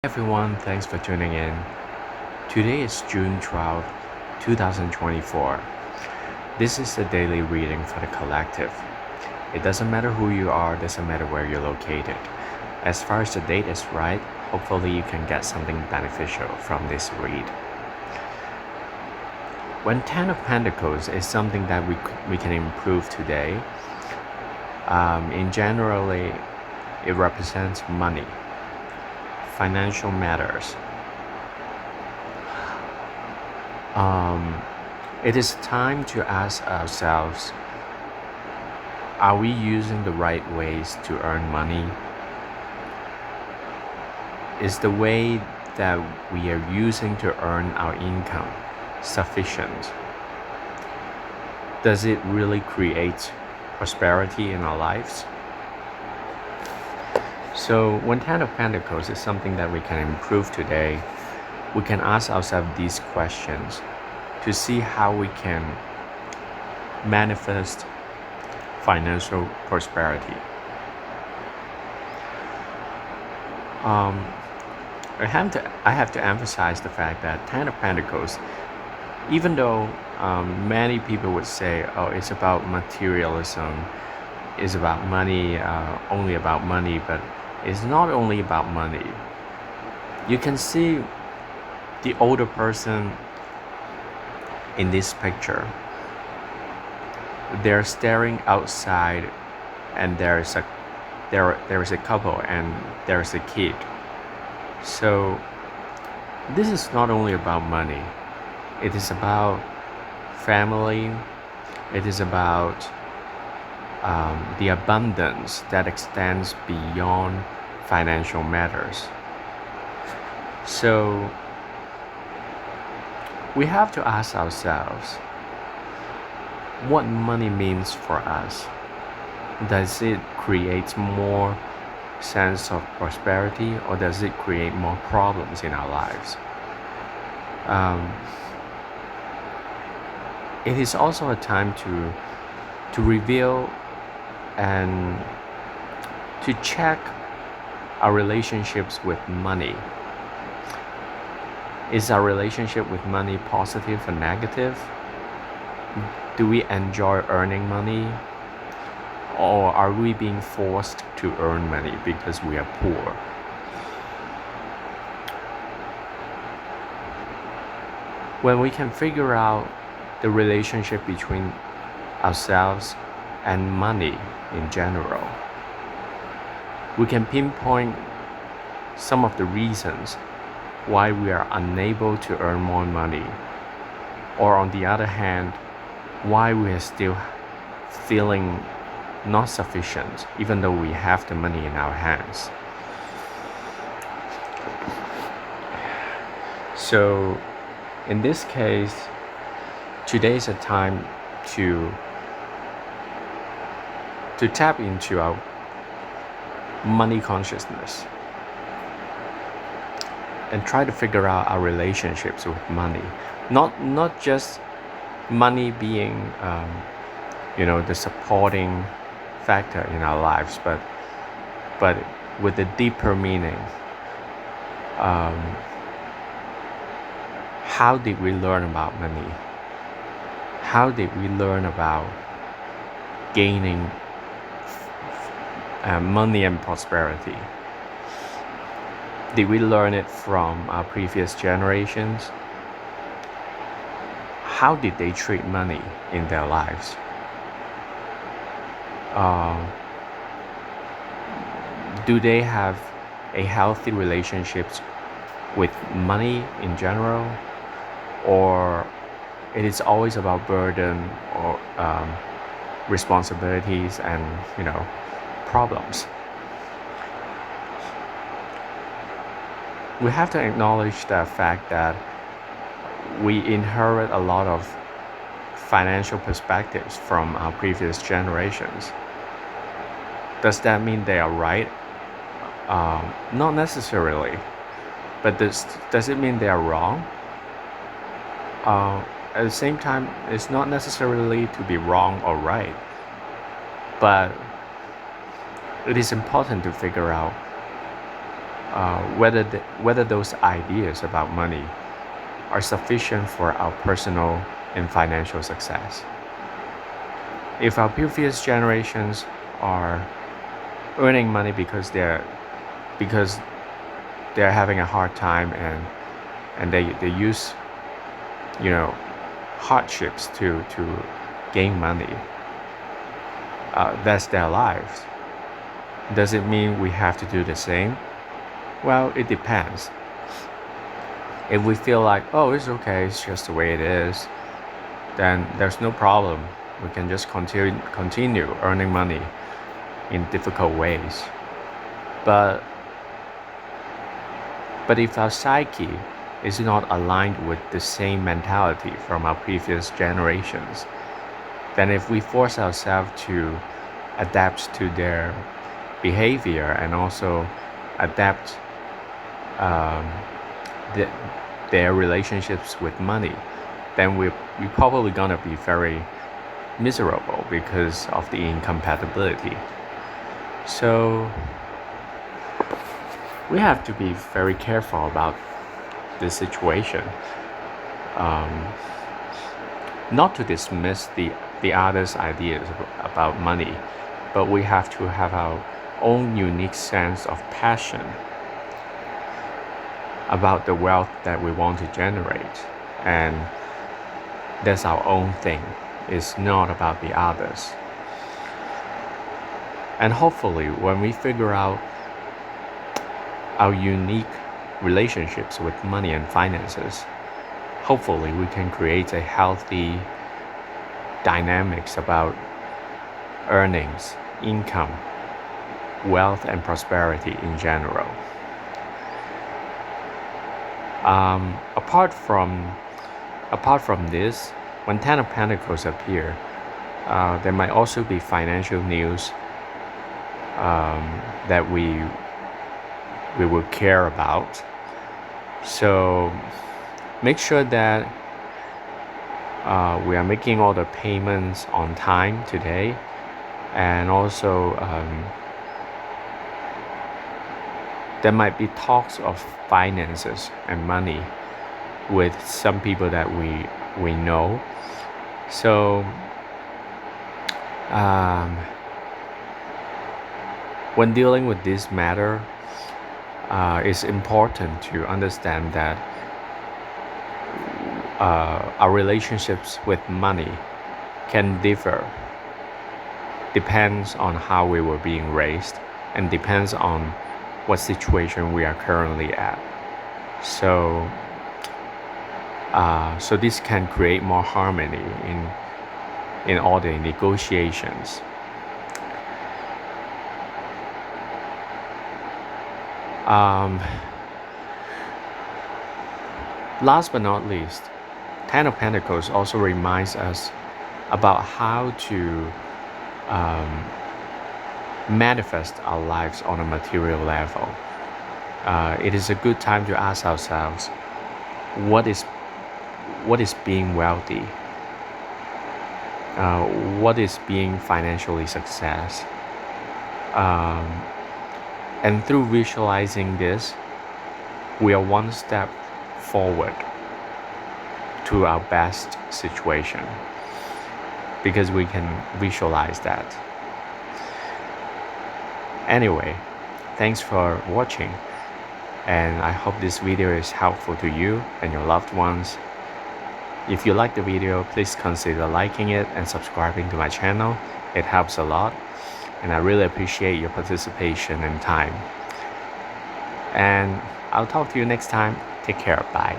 Everyone, thanks for tuning in. Today is June 12th, 2024. This is the daily reading for the collective. It doesn't matter who you are, doesn't matter where you're located. As far as the date is right, hopefully you can get something beneficial from this read. When Ten of Pentacles is something that we can improve today, in generally, it represents money, financial matters. It is time to ask ourselves, are we using the right ways to earn money? Is the way that we are using to earn our income sufficient? Does it really create prosperity in our lives? So when Ten of Pentacles is something that we can improve today, we can ask ourselves these questions to see how we can manifest financial prosperity. I have to emphasize the fact that Ten of Pentacles, even though many people would say, oh, it's about materialism, it's about money, only about money, but it's not only about money. You can see the older person in this picture. They're staring outside, and there is a couple and there's a kid. So this is not only about money. It is about family. It is about the abundance that extends beyond financial matters. So we have to ask ourselves what money means for us. Does it create more sense of prosperity, or does it create more problems in our lives? It is also a time to reveal and to check our relationships with money. Is our relationship with money positive or negative? Do we enjoy earning money? Or are we being forced to earn money because we are poor? When we can figure out the relationship between ourselves and money in general, we can pinpoint some of the reasons why we are unable to earn more money, or on the other hand, why we are still feeling not sufficient even though we have the money in our hands. So in this case, today is a time to tap into our money consciousness and try to figure out our relationships with money. Not just money being the supporting factor in our lives, but with a deeper meaning. How did we learn about money? How did we learn about gaining money and prosperity? Did we learn it from our previous generations? How did they treat money in their lives? Do they have a healthy relationships with money in general, or it is always about burden or responsibilities and problems? We have to acknowledge the fact that we inherit a lot of financial perspectives from our previous generations. Does that mean they are right? Not necessarily. But does it mean they are wrong? At the same time, it's not necessarily to be wrong or right. But it is important to figure out whether those ideas about money are sufficient for our personal and financial success. If our previous generations are earning money because they're having a hard time and they use hardships to gain money, that's their lives. Does it mean we have to do the same? Well, it depends. If we feel like, oh, it's okay, it's just the way it is, then there's no problem. We can just continue earning money in difficult ways. But if our psyche is not aligned with the same mentality from our previous generations, then if we force ourselves to adapt to their behavior and also adapt their relationships with money, then we're probably gonna be very miserable because of the incompatibility. So we have to be very careful about this situation. Not to dismiss the others' ideas about money, but we have to have our own unique sense of passion about the wealth that we want to generate, and that's our own thing. It's not about the others. And hopefully when we figure out our unique relationships with money and finances, hopefully we can create a healthy dynamics about earnings, income, wealth, and prosperity in general. Apart from this, when Ten of Pentacles appear, there might also be financial news that we will care about. So make sure that we are making all the payments on time today, and also there might be talks of finances and money with some people that we know. So when dealing with this matter, it's important to understand that our relationships with money can differ. Depends on how we were being raised, and depends on what situation we are currently at. So this can create more harmony in all the negotiations. Last but not least, Ten of Pentacles also reminds us about how to manifest our lives on a material level. It is a good time to ask ourselves, what is being wealthy? What is being financially success? And through visualizing this, we are one step forward to our best situation, because we can visualize that. Anyway, thanks for watching, and I hope this video is helpful to you and your loved ones. If you like the video, please consider liking it and subscribing to my channel. It helps a lot, and I really appreciate your participation and time. And I'll talk to you next time. Take care. Bye.